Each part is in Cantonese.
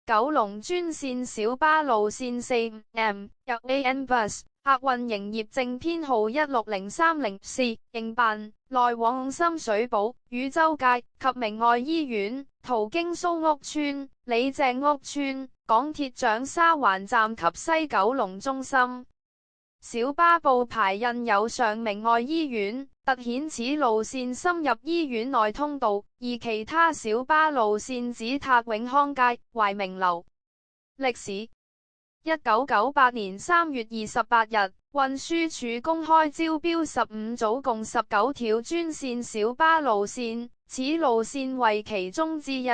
九龍專線小巴路線 4M 由 AN Bus 客運營業證編號16030C 營辦，來往深水埗、汝州街及明愛醫院，途經蘇屋村、李鄭屋村、港鐵長沙灣站及西九龍中心。小巴布牌印有上明愛醫院，凸顯此路線深入醫院內通道，而其他小巴路線指塔永康街、懷明樓。歷史1998年3月28日，運輸署公開招標15組共19條專線小巴路線，此路線為其中之一。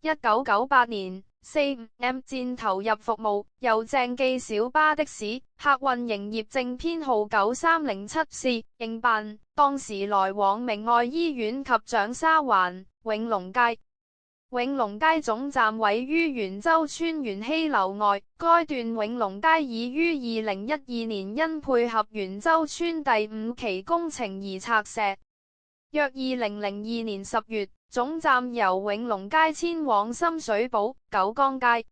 1998年4M 漸投入服務，由鄭記小巴的士客運營業證編號9307C 營辦，當時來往明愛醫院及長沙灣、永隆街。永隆街總站位於元洲村元熙樓外，該段永隆街已於2012年因配合元洲村第5期工程而拆卸。約2002年10月，總站由永隆街遷往深水埗、九江街。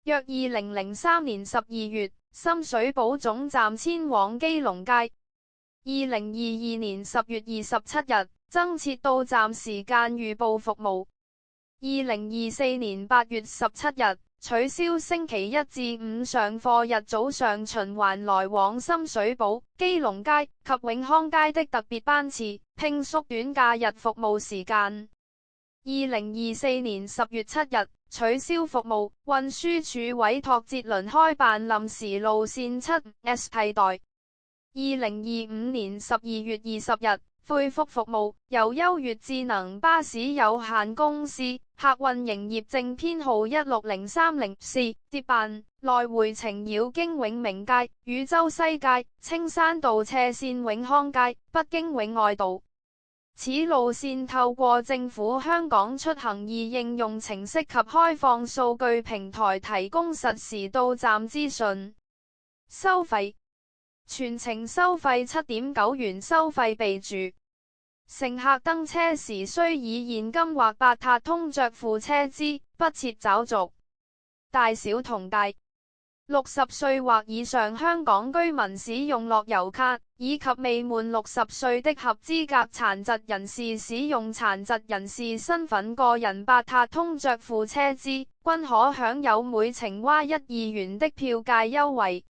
約2003年12月，深水埗總站遷往基隆街。2022年10月27日，增設到站時間預報服務。2024年8月17日，取消星期一至五上課日早上循環來往深水埗、基隆街及永康街的特別班次，並縮短假日服務時間。2024年10月7日，取消服務，運輸署委託捷麟開辦臨時路線 7S 替代。2025年12月20日，恢復服務，由優越智能巴士有限公司客運營業證編號16030C 接辦，來回程繞經永明街、汝州西街、青山道斜線永康街，不經永愛道。此路線透過政府香港出行易應用程式及開放數據平台提供實時到站資訊。收費全程收費7.9元，收費備註。乘客登車時需以現金或八達通着付車資，不設找續。大小同大，60歲或以上香港居民使用樂悠卡，以及未滿60歲的合資格殘疾人士使用殘疾人士身份個人八達通着付車資，均可享有每程劃12元的票價優惠。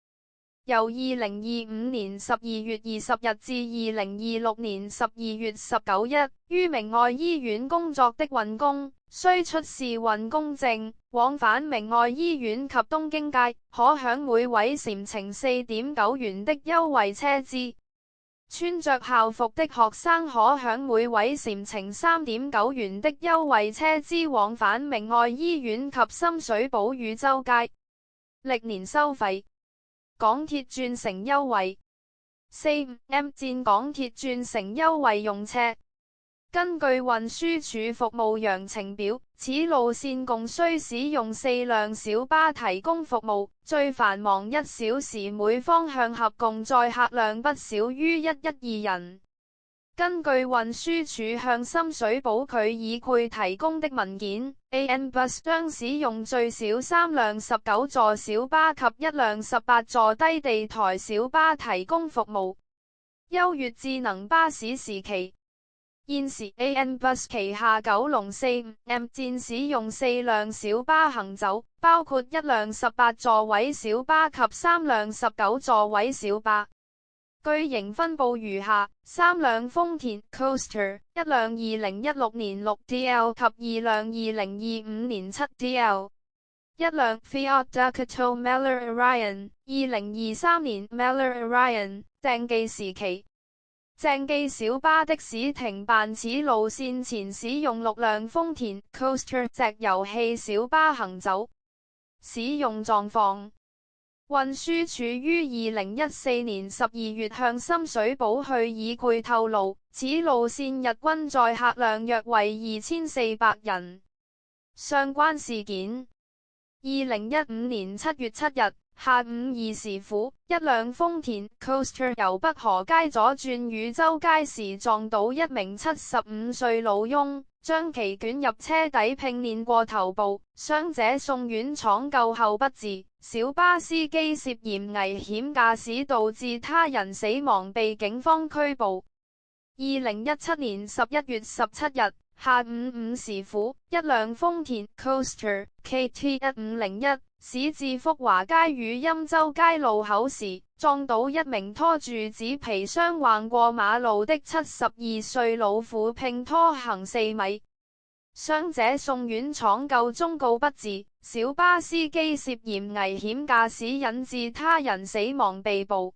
由2025年12月20日至2026年12月19日，於明愛醫院工作的運工，須出示運工證，往返明愛醫院及東京街，可享每位禪程4.9元的優惠車資。穿着校服的學生可享每位禪程3.9元的優惠車資，往返明愛醫院及深水埗汝州街。歷年收費。港鐵轉乘優惠 4M 佔港鐵轉乘優惠用車。根據運輸署服務羊程表，此路線共需使用4輛小巴提供服務，最繁忙1小時每方向合共載客量不少於112人。根據運輸署向深水埗區議會提供的文件， AN Bus 將使用最少3輛19座小巴及1輛18座低地台小巴提供服務。優越智能巴士時期，現時 AN Bus 旗下九龍 4M 線使用4輛小巴行走，包括1輛18座位小巴及3輛19座位小巴。據型分布如下：3輛豐田 Coaster， 1輛2016年6DL 及2輛2025年7DL， 1輛 Fiat Ducato Meller Orion， 2023年 Meller Orion。鄭記時期，鄭記小巴的士停辦此路線前使用6輛豐田 Coaster 石油氣小巴行走。使用狀況。運輸署於2014年12月向深水埗區議會透露，此路線日均載客量約為2400人。相關事件：2015年7月7日下午2時許，一輛豐田 Coaster 由北河街左轉汝州街時撞倒一名75歲老翁，將其捲入車底並碾過頭部，傷者送院搶救後不治。小巴司機涉嫌危險駕駛導致他人死亡被警方拘捕。2017年11月17日下午5時附，一輛豐田 Coaster KT1501 駛至福華街與欽州街路口時，撞到一名拖住紙皮箱橫過馬路的72歲老婦，並拖行4米。傷者送院搶救中告不治。小巴司機涉嫌危險駕駛引致他人死亡被捕。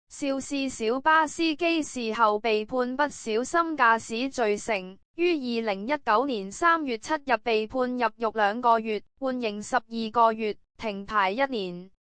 肇事小巴司機事後被判不小心駕駛罪成，於2019年3月7日被判入獄2個月，緩刑12個月，停牌1年。